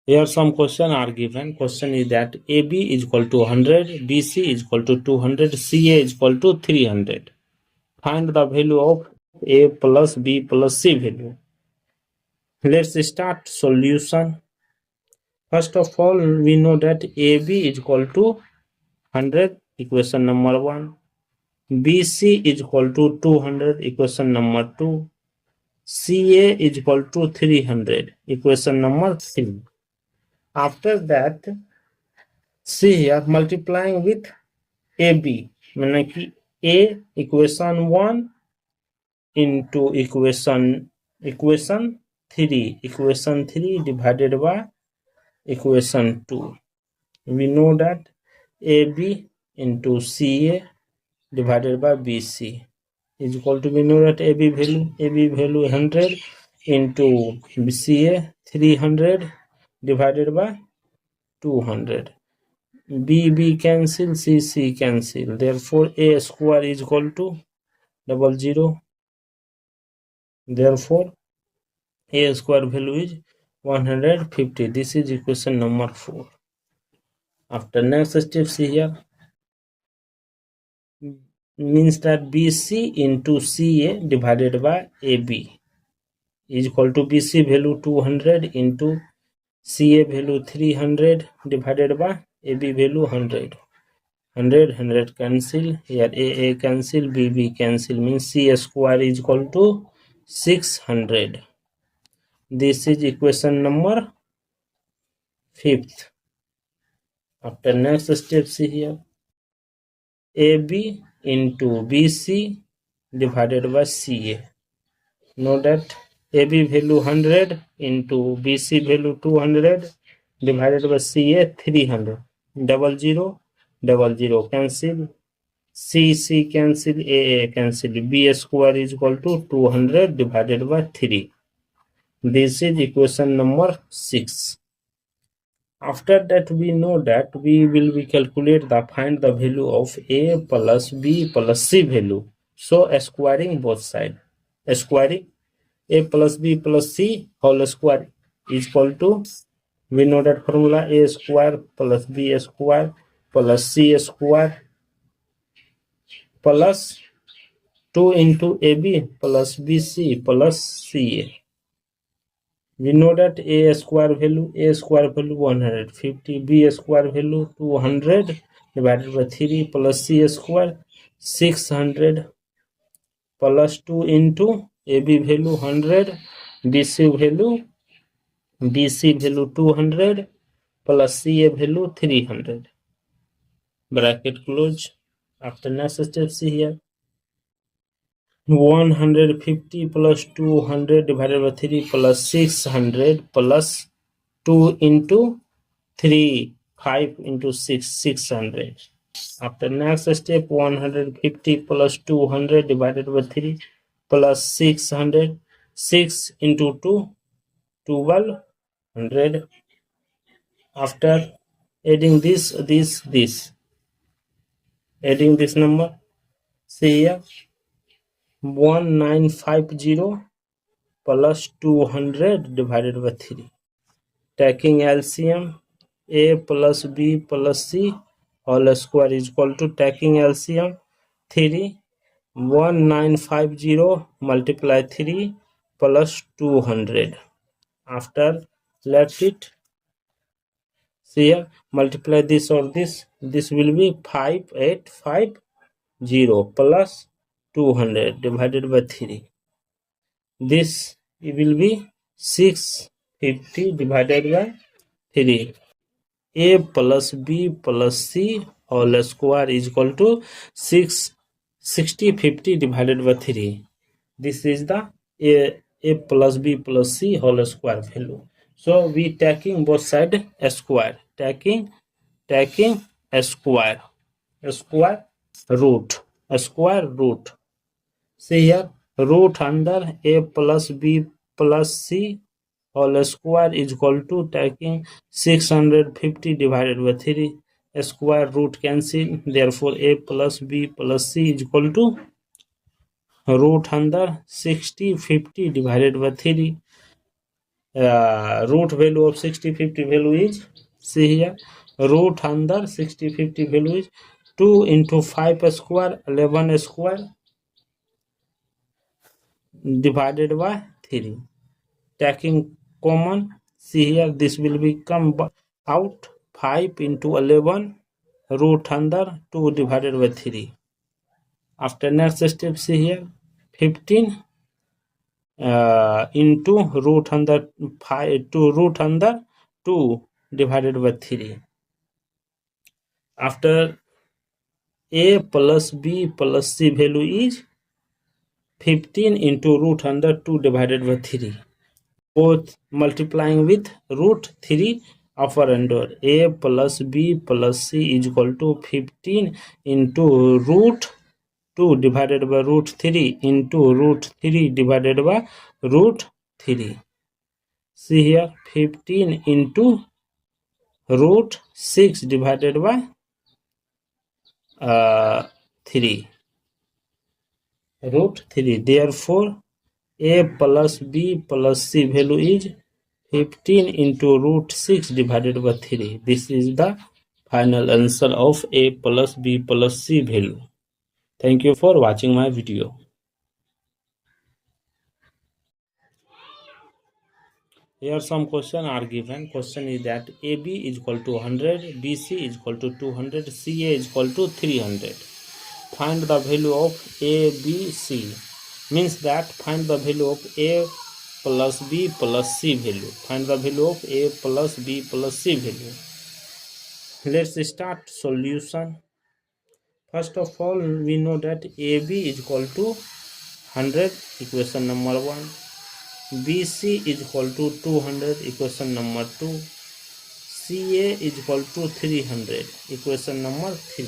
Here some question are given. Question is that AB is equal to 100, BC is equal to 200, CA is equal to 300. Find the value of A plus B plus C value. Let's start solution. First of all, we know that AB is equal to 100, equation number 1. BC is equal to 200, equation number 2. CA is equal to 300, equation number 3. After that, see here, multiplying with AB, meaning कि A equation 1 into equation 3 divided by equation 2. We know that AB into CA divided by BC is equal to, we know that AB value 100 into CA 300 divided by 200. B cancel, C cancel. Therefore, A square is equal to 00. Therefore, A square value is 150. This is equation number 4. After next step, see here, means that BC into CA divided by AB is equal to BC value 200 into CA value 300 divided by AB value 100. 100 cancel, here A cancel, BB cancel, means C square is equal to 600. This is equation number 5th. After next step, see here, AB into BC divided by CA. Know that AB value 100 into BC value 200 divided by CA 300. 00 cancel, C cancel, A cancel, B square is equal to 200 divided by 3. This is equation number 6. After that, we know that we will find the value of A plus B plus C value. So squaring both sides. Squaring A plus B plus C whole square is equal to, we know that formula, A square plus B square plus C square plus 2 into AB plus BC plus CA. We know that A square value 150, B square value 200 divided by 3 plus C square 600 plus 2 into AB value 100, BC value 200 plus CA value 300. Bracket close. After next step, see here, 150 plus 200 divided by 3 plus 600 plus 2 into 3, 5 into 6, 600. After next step, 150 plus 200 divided by 3 plus 600, 6 into 2, 1200. After adding this, adding this number, see here, 1950 plus 200 divided by 3. Taking LCM, A plus B plus C whole square is equal to, taking LCM 3, 1950 multiply 3 plus 200. After let it, see here, multiply this or this will be 5850 plus 200 divided by 3. This will be 650 divided by 3. A plus B plus C whole square is equal to 6050 divided by 3. This is the A plus B plus C whole square value. So we taking both side a square, taking a square root. See here, root under A plus B plus C whole square is equal to, taking 650 divided by 3, square root cancel. Therefore, A plus B plus C is equal to root under 6050 divided by 3. root value of 60 50 value is, see here, root under 60 50 value is 2 into 5 square 11 square divided by 3. Taking common, see here, this will become out 5 into 11 root under 2 divided by 3. After next step, see here, 15 into root under 5 to root under 2 divided by 3. After a plus b plus c value is 15 into root under 2 divided by 3. Both multiplying with root 3 upper and lower. A plus b plus c is equal to 15 into root 2 divided by root 3 into root 3 divided by root 3. See here, 15 into root 6 divided by 3. Root 3. Therefore, a plus b plus c value is 15 into root 6 divided by 3. This is the final answer of a plus b plus c value. Thank you for watching my video. Here some question are given. Question is that AB is equal to 100, BC is equal to 200, CA is equal to 300. Find the value of A, B, C. Means that find the value of A plus B plus C value. Find the value of A plus B plus C value. Let's start solution. First of all, we know that AB is equal to 100, equation number 1. BC is equal to 200, equation number 2. CA is equal to 300, equation number 3.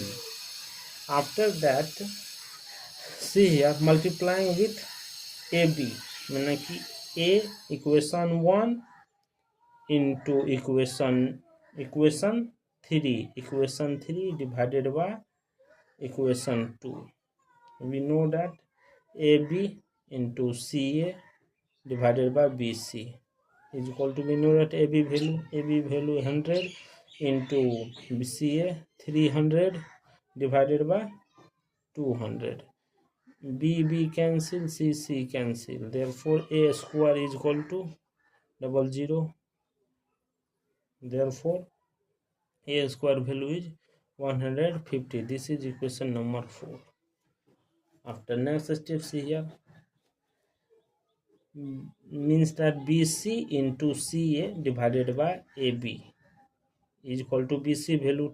After that, see here, multiplying with AB, meaning A equation 1 into equation 3, equation 3 divided by equation 2. We know that AB into CA divided by BC is equal to, we know that AB value 100 into BCA 300 divided by 200. B cancel, C cancel. Therefore, A square is equal to 00. Therefore, A square value is 150. This is equation number 4. After next step, see here, means that BC into CA divided by AB is equal to, BC value